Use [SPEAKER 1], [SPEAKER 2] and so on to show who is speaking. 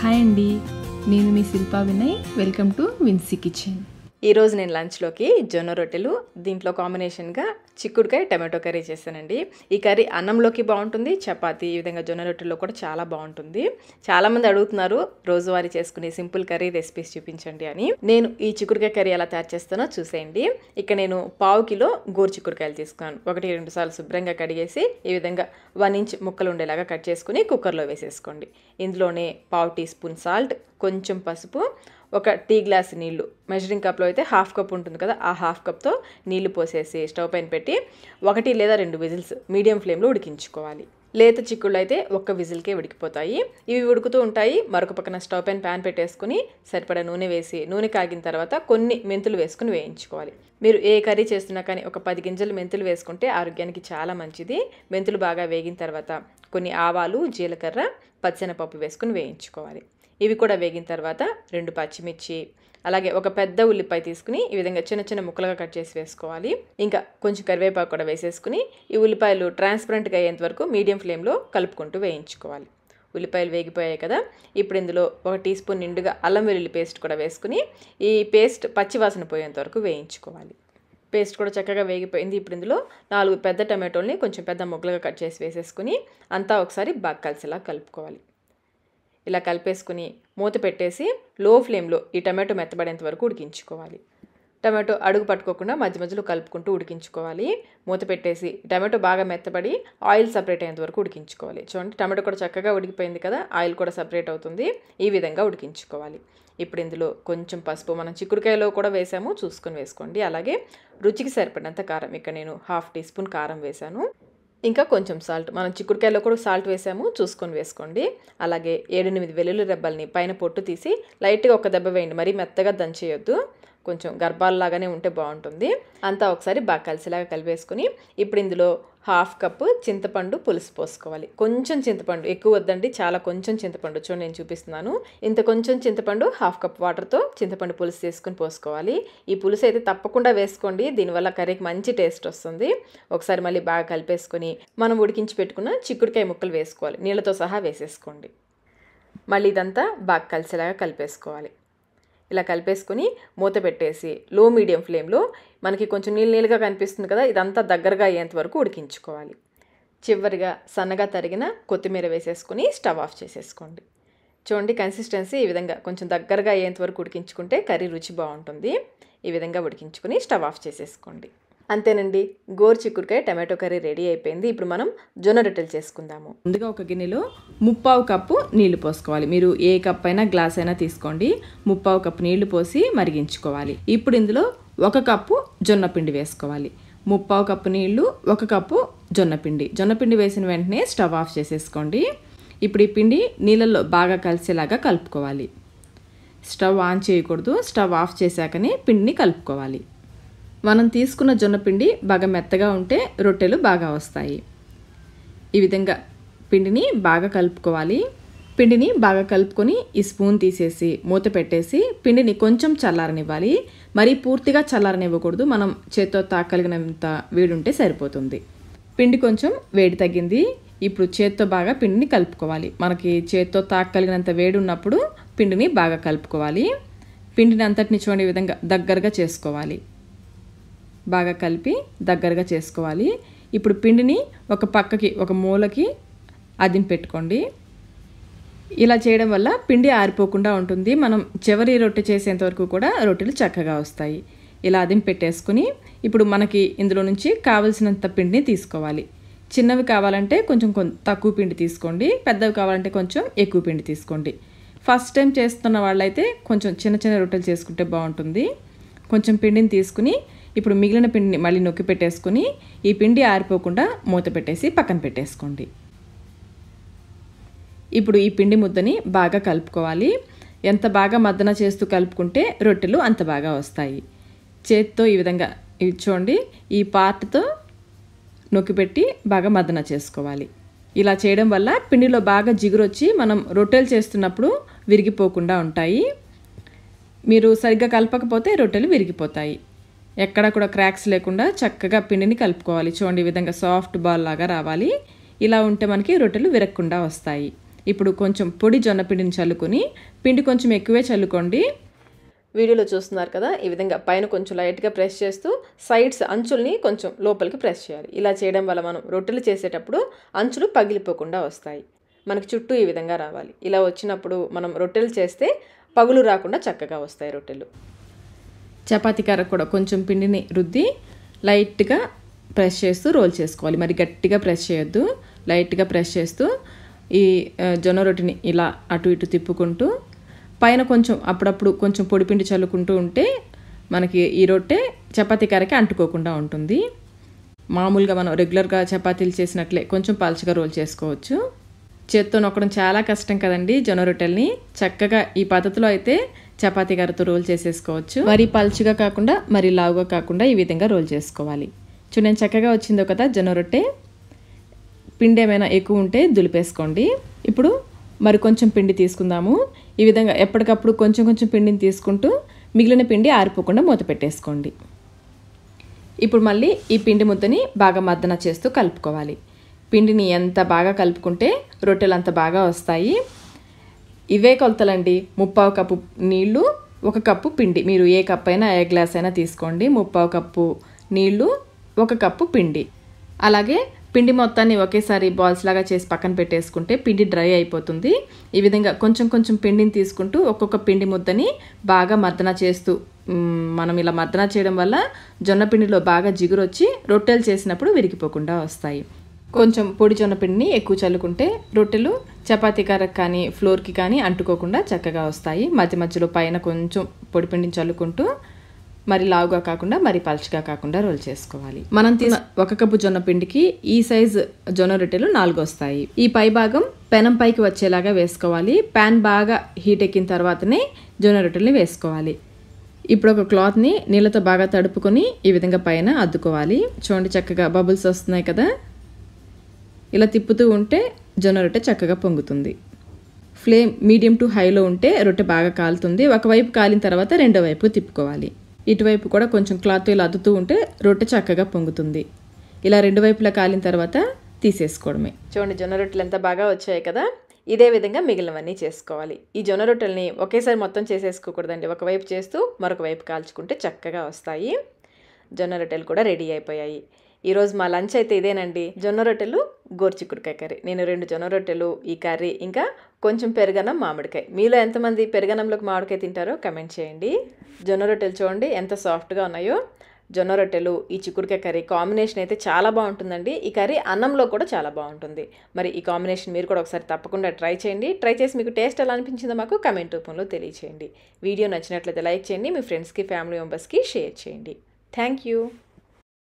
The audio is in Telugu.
[SPEAKER 1] హాయ్ అండి, నేను మీ Shilpa Vinay. Welcome to Vincy kitchen.
[SPEAKER 2] ఈరోజు నేను లంచ్లోకి జొన్న రొట్టెలు, దీంట్లో కాంబినేషన్గా చిక్కుడుకాయ టమాటో కర్రీ చేస్తానండి. ఈ కర్రీ అన్నంలోకి బాగుంటుంది, చపాతీ, ఈ విధంగా జొన్న రొట్టెల్లో కూడా చాలా బాగుంటుంది. చాలామంది అడుగుతున్నారు రోజువారీ చేసుకునే సింపుల్ కర్రీ రెసిపీస్ చూపించండి అని. నేను ఈ చిక్కుడుకాయ కర్రీ ఎలా తయారు చేస్తానో చూసేయండి. ఇక్కడ నేను 1/2 కిలో గోరు చిక్కుడుకాయలు తీసుకున్నాను. 1-2 సార్లు శుభ్రంగా కడిగేసి ఈ విధంగా 1 ఇంచ్ ముక్కలు ఉండేలాగా కట్ చేసుకుని కుక్కర్లో వేసేసుకోండి. ఇందులోనే 1/2 టీ స్పూన్ సాల్ట్, కొంచెం పసుపు, 1 టీ గ్లాస్ నీళ్లు, మెజరింగ్ కప్లో అయితే 1/2 కప్ ఉంటుంది కదా, ఆ 1/2 కప్తో నీళ్లు పోసేసి స్టవ్ పైన పెట్టి 1 లేదా 2 విజిల్స్ మీడియం ఫ్లేమ్లో ఉడికించుకోవాలి. లేత చిక్కుళ్ళు అయితే 1 విజిల్కే ఉడికిపోతాయి. ఇవి ఉడుకుతూ ఉంటాయి. మరొక పక్కన స్టవ్ పైన ప్యాన్ పెట్టేసుకుని సరిపడా నూనె వేసి, నూనె కాగిన తర్వాత కొన్ని మెంతులు వేసుకుని వేయించుకోవాలి. మీరు ఏ కర్రీ చేస్తున్నా కానీ ఒక 10 గింజలు మెంతులు వేసుకుంటే ఆరోగ్యానికి చాలా మంచిది. మెంతులు బాగా వేగిన తర్వాత కొన్ని ఆవాలు, జీలకర్ర, పచ్చెనపప్పు వేసుకుని వేయించుకోవాలి. ఇవి కూడా వేగిన తర్వాత 2 పచ్చిమిర్చి, అలాగే 1 పెద్ద ఉల్లిపాయ తీసుకుని ఈ విధంగా చిన్న చిన్న ముక్కలుగా కట్ చేసి వేసుకోవాలి. ఇంకా కొంచెం కరివేపాకు కూడా వేసేసుకుని ఈ ఉల్లిపాయలు ట్రాన్స్పరెంట్గా అయ్యేంత వరకు మీడియం ఫ్లేమ్లో కలుపుకుంటూ వేయించుకోవాలి. ఉల్లిపాయలు వేగిపోయాయి కదా, ఇప్పుడు ఇందులో 1 టీ స్పూన్ నిండుగా అల్లం వెల్లుల్లి పేస్ట్ కూడా వేసుకుని ఈ పేస్ట్ పచ్చివాసన పోయేంత వరకు వేయించుకోవాలి. పేస్ట్ కూడా చక్కగా వేగిపోయింది. ఇప్పుడు ఇందులో 4 పెద్ద టమాటోల్ని కొంచెం పెద్ద ముక్కలుగా కట్ చేసి వేసేసుకుని అంతా ఒకసారి బాగా కలిసేలా కలుపుకోవాలి. ఇలా కలిపేసుకుని మూత పెట్టేసి లో ఫ్లేమ్లో ఈ టమాటో మెత్తబడేంత వరకు ఉడికించుకోవాలి. టమాటో అడుగు పట్టుకోకుండా మధ్య మధ్యలో కలుపుకుంటూ ఉడికించుకోవాలి. మూత పెట్టేసి టమాటో బాగా మెత్తబడి ఆయిల్ సపరేట్ అయ్యేంత వరకు ఉడికించుకోవాలి. చూడండి, టమాటో కూడా చక్కగా ఉడికిపోయింది కదా, ఆయిల్ కూడా సపరేట్ అవుతుంది. ఈ విధంగా ఉడికించుకోవాలి. ఇప్పుడు ఇందులో కొంచెం పసుపు, మనం చిక్కుడుకాయలో కూడా వేసాము, చూసుకొని వేసుకోండి. అలాగే రుచికి సరిపడినంత కారం, ఇక్కడ నేను 1/2 టీ స్పూన్ కారం వేసాను. ఇంకా కొంచెం సాల్ట్, మనం చిక్కుడుకాయలో కూడా సాల్ట్ వేసాము, చూసుకొని వేసుకోండి. అలాగే 7-8 వెల్లుల్లి రెబ్బల్ని పైన పొట్టు తీసి లైట్గా 1 దెబ్బ వేయండి, మరీ మెత్తగా దంచేయొద్దు, కొంచెం గర్భాలలాగానే ఉంటే బాగుంటుంది. అంతా ఒకసారి బాగా కలిసేలాగా కలిపేసుకుని ఇప్పుడు ఇందులో 1/2 కప్పు చింతపండు పులుసు పోసుకోవాలి. కొంచెం చింతపండు, ఎక్కువ వద్దండి, చాలా కొంచెం చింతపండు. చూడండి, నేను చూపిస్తున్నాను. ఇంత కొంచెం చింతపండు 1/2 కప్ వాటర్తో చింతపండు పులుసు చేసుకుని పోసుకోవాలి. ఈ పులుసు అయితే తప్పకుండా వేసుకోండి, దీనివల్ల కర్రీకి మంచి టేస్ట్ వస్తుంది. ఒకసారి మళ్ళీ బాగా కలిపేసుకొని మనం ఉడికించి పెట్టుకున్న చిక్కుడుకాయ ముక్కలు వేసుకోవాలి, నీళ్ళతో సహా వేసేసుకోండి. మళ్ళీ ఇదంతా బాగా కలిసేలాగా కలిపేసుకోవాలి. ఇలా కలిపేసుకుని మూత పెట్టేసి లో మీడియం ఫ్లేమ్లో, మనకి కొంచెం నీళ్ళగా కనిపిస్తుంది కదా, ఇదంతా దగ్గరగా అయ్యేంత వరకు ఉడికించుకోవాలి. చివరిగా సన్నగా తరిగిన కొత్తిమీర వేసేసుకుని స్టవ్ ఆఫ్ చేసేసుకోండి. చూడండి, కన్సిస్టెన్సీ ఈ విధంగా కొంచెం దగ్గరగా అయ్యేంత వరకు ఉడికించుకుంటే కర్రీ రుచి బాగుంటుంది. ఈ విధంగా ఉడికించుకుని స్టవ్ ఆఫ్ చేసేసుకోండి. అంతేనండి, గోరు చిక్కుడుకాయ టమాటో కర్రీ రెడీ అయిపోయింది. ఇప్పుడు మనం జొన్న రొట్టెలు చేసుకుందాము. ముందుగా ఒక గిన్నెలో 1/4 కప్పు నీళ్లు పోసుకోవాలి. మీరు ఏ కప్ అయినా గ్లాస్ అయినా తీసుకోండి. 1/4 కప్పు నీళ్లు పోసి మరిగించుకోవాలి. ఇప్పుడు ఇందులో 1 కప్పు జొన్న పిండి వేసుకోవాలి. 1/4 కప్పు నీళ్లు, 1 కప్పు జొన్న పిండి. జొన్న పిండి వేసిన వెంటనే స్టవ్ ఆఫ్ చేసేసుకోండి. ఇప్పుడు ఈ పిండి నీళ్ళల్లో బాగా కలిసేలాగా కలుపుకోవాలి. స్టవ్ ఆన్ చేయకూడదు, స్టవ్ ఆఫ్ చేశాకనే పిండిని కలుపుకోవాలి. మనం తీసుకున్న జొన్న పిండి బాగా మెత్తగా ఉంటే రొట్టెలు బాగా వస్తాయి. ఈ విధంగా పిండిని బాగా కలుపుకోవాలి. పిండిని బాగా కలుపుకొని ఈ స్పూన్ తీసేసి మూత పెట్టేసి పిండిని కొంచెం చల్లారనివ్వాలి. మరీ పూర్తిగా చల్లారనివ్వకూడదు, మనం చేత్తో తాకగలిగినంత వేడి ఉంటే సరిపోతుంది. పిండి కొంచెం వేడి తగ్గింది. ఇప్పుడు చేత్తో బాగా పిండిని కలుపుకోవాలి. మనకి చేత్తో తాకగలిగినంత వేడి ఉన్నప్పుడు పిండిని బాగా కలుపుకోవాలి. పిండిని అంతటిని చూడండి, ఈ విధంగా దగ్గరగా చేసుకోవాలి. బాగా కలిపి దగ్గరగా చేసుకోవాలి. ఇప్పుడు పిండిని ఒక పక్కకి, ఒక మూలకి అదిమి పెట్టుకోండి. ఇలా చేయడం వల్ల పిండి ఆరిపోకుండా ఉంటుంది. మనం చివరి రొట్టె చేసేంత వరకు కూడా రొట్టెలు చక్కగా వస్తాయి. ఇలా అదిమి పెట్టేసుకుని ఇప్పుడు మనకి ఇందులో నుంచి కావలసినంత పిండిని తీసుకోవాలి. చిన్నవి కావాలంటే కొంచెం తక్కువ పిండి తీసుకోండి, పెద్దవి కావాలంటే కొంచెం ఎక్కువ పిండి తీసుకోండి. ఫస్ట్ టైం చేస్తున్న వాళ్ళైతే కొంచెం చిన్న చిన్న రొట్టెలు చేసుకుంటే బాగుంటుంది. కొంచెం పిండిని తీసుకుని ఇప్పుడు మిగిలిన పిండిని మళ్ళీ నొక్కి పెట్టేసుకుని ఈ పిండి ఆరిపోకుండా మూత పెట్టేసి పక్కన పెట్టేసుకోండి. ఇప్పుడు ఈ పిండి ముద్దని బాగా కలుపుకోవాలి. ఎంత బాగా మద్దన చేస్తూ కలుపుకుంటే రొట్టెలు అంత బాగా వస్తాయి. చేత్తో ఈ విధంగా చూడండి, ఈ పార్ట్తో నొక్కిపెట్టి బాగా మద్దన చేసుకోవాలి. ఇలా చేయడం వల్ల పిండిలో బాగా జిగురు వచ్చి మనం రొట్టెలు చేస్తున్నప్పుడు విరిగిపోకుండా ఉంటాయి. మీరు సరిగ్గా కలపకపోతే రొట్టెలు విరిగిపోతాయి. ఎక్కడ కూడా క్రాక్స్ లేకుండా చక్కగా పిండిని కలుపుకోవాలి. చూడండి, ఈ విధంగా సాఫ్ట్ బాల్ లాగా రావాలి. ఇలా ఉంటే మనకి రొట్టెలు విరగకుండా వస్తాయి. ఇప్పుడు కొంచెం పొడి జొన్న పిండిని చల్లుకొని పిండి కొంచెం ఎక్కువే చల్లుకోండి. వీడియోలో చూస్తున్నారు కదా, ఈ విధంగా పైన కొంచెం లైట్గా ప్రెస్ చేస్తూ సైడ్స్ అంచుల్ని కొంచెం లోపలికి ప్రెస్ చేయాలి. ఇలా చేయడం వల్ల మనం రొట్టెలు చేసేటప్పుడు అంచులు పగిలిపోకుండా వస్తాయి. మనకి చుట్టూ ఈ విధంగా రావాలి. ఇలా వచ్చినప్పుడు మనం రొట్టెలు చేస్తే పగులు రాకుండా చక్కగా వస్తాయి రొట్టెలు. చపాతీ కర్ర కూడా కొంచెం పిండిని రుద్ది లైట్గా ప్రెస్ చేస్తూ రోల్ చేసుకోవాలి. మరి గట్టిగా ప్రెస్ చేయొద్దు, లైట్గా ప్రెస్ చేస్తూ ఈ జొన్న రొట్టెని ఇలా అటు ఇటు తిప్పుకుంటూ పైన కొంచెం అప్పుడప్పుడు కొంచెం పొడిపిండి చల్లుకుంటూ ఉంటే మనకి ఈ రొట్టె చపాతీ కర్రకి అంటుకోకుండా ఉంటుంది. మామూలుగా మనం రెగ్యులర్గా చపాతీలు చేసినట్లే కొంచెం పల్చగా రోల్ చేసుకోవచ్చు. చేత్తో నొక్కడం చాలా కష్టం కదండి జొన్న రొట్టెల్ని. చక్కగా ఈ పద్ధతిలో అయితే చపాతీ కర్రతో రోల్ చేసేసుకోవచ్చు. మరి పల్చగా కాకుండా మరి లావుగా కాకుండా ఈ విధంగా రోల్ చేసుకోవాలి. చూడండి చక్కగా వచ్చిందో కదా జొన్న రొట్టె. పిండి ఏమైనా ఎక్కువ ఉంటే దులిపేసుకోండి. ఇప్పుడు మరి కొంచెం పిండి తీసుకుందాము. ఈ విధంగా ఎప్పటికప్పుడు కొంచెం కొంచెం పిండిని తీసుకుంటూ మిగిలిన పిండి ఆరిపోకుండా మూత పెట్టేసుకోండి. ఇప్పుడు మళ్ళీ ఈ పిండి ముద్దని బాగా మద్దన చేస్తూ కలుపుకోవాలి. పిండిని ఎంత బాగా కలుపుకుంటే రొట్టెలు అంత బాగా వస్తాయి. ఇవే కొలతలండి. 1/4 కప్పు నీళ్లు, 1 కప్పు పిండి. మీరు ఏ కప్ అయినా ఏ గ్లాస్ అయినా తీసుకోండి. 1/4 కప్పు నీళ్లు, 1 కప్పు పిండి. అలాగే పిండి మొత్తాన్ని ఒకేసారి బాల్స్ లాగా చేసి పక్కన పెట్టేసుకుంటే పిండి డ్రై అయిపోతుంది. ఈ విధంగా కొంచెం కొంచెం పిండిని తీసుకుంటూ ఒక్కొక్క పిండి ముద్దని బాగా మర్దన చేస్తూ మనం ఇలా మర్దన చేయడం వల్ల జొన్న పిండిలో బాగా జిగురు వచ్చి రొట్టెలు చేసినప్పుడు విరిగిపోకుండా వస్తాయి. కొంచెం పొడి జొన్న పిండిని ఎక్కువ చల్లుకుంటే రొట్టెలు చపాతీ కర్రకి కానీ ఫ్లోర్కి కానీ అంటుకోకుండా చక్కగా వస్తాయి. మధ్య మధ్యలో పైన కొంచెం పొడి పిండిని చల్లుకుంటూ మరి లావుగా కాకుండా మరి పల్చగా కాకుండా రోల్ చేసుకోవాలి. మనం 1 కప్పు జొన్న పిండికి ఈ సైజు జొన్న రొట్టెలు 4 వస్తాయి. ఈ పై భాగం పెనం పైకి వచ్చేలాగా వేసుకోవాలి. ప్యాన్ బాగా హీట్ ఎక్కిన తర్వాతనే జొన్న రొట్టెల్ని వేసుకోవాలి. ఇప్పుడు ఒక క్లాత్ని నీళ్ళతో బాగా తడుపుకొని ఈ విధంగా పైన అద్దుకోవాలి. చూడండి చక్కగా బబుల్స్ వస్తున్నాయి కదా. ఇలా తిప్పుతూ ఉంటే జొన్న రొట్టె చక్కగా పొంగుతుంది. ఫ్లేమ్ మీడియం టు హైలో ఉంటే రొట్టె బాగా కాలుతుంది. ఒకవైపు కాలిన తర్వాత రెండో వైపు తిప్పుకోవాలి. ఇటువైపు కూడా కొంచెం క్లాత్ ఇలా అద్దుతూ ఉంటే రొట్టె చక్కగా పొంగుతుంది. ఇలా రెండు వైపులా కాలిన తర్వాత తీసేసుకోవడమే. చూడండి జొన్న రొట్టెలు ఎంత బాగా వచ్చాయి కదా. ఇదే విధంగా మిగిలినవన్నీ చేసుకోవాలి. ఈ జొన్న రొట్టెల్ని ఒకేసారి మొత్తం చేసేసుకోకూడదండి. ఒకవైపు చేస్తూ మరొక వైపు కాల్చుకుంటే చక్కగా వస్తాయి. జొన్న రొట్టెలు కూడా రెడీ అయిపోయాయి. ఈరోజు మా లంచ్ అయితే ఇదేనండి. జొన్న రొట్టెలు, గోరుచిక్కుడుకాయ కర్రీ. నేను 2 జొన్న రొట్టెలు, ఈ కర్రీ, ఇంకా కొంచెం పెరుగన్నం, మామిడికాయ. మీలో ఎంతమంది పెరుగన్నంలోకి మామిడికాయ తింటారో కమెంట్ చేయండి. జొన్న రొట్టెలు చూడండి ఎంత సాఫ్ట్గా ఉన్నాయో. జొన్న రొట్టెలు, ఈ చిక్కుడుకాయ కర్రీ కాంబినేషన్ అయితే చాలా బాగుంటుందండి. ఈ కర్రీ అన్నంలో కూడా చాలా బాగుంటుంది. మరి ఈ కాంబినేషన్ మీరు కూడా ఒకసారి తప్పకుండా ట్రై చేయండి. ట్రై చేసి మీకు టేస్ట్ ఎలా అనిపించిందో మాకు కమెంట్ రూపంలో తెలియచేయండి. వీడియో నచ్చినట్లయితే లైక్ చేయండి. మీ ఫ్రెండ్స్కి, ఫ్యామిలీ మెంబర్స్కి షేర్ చేయండి. Thank you.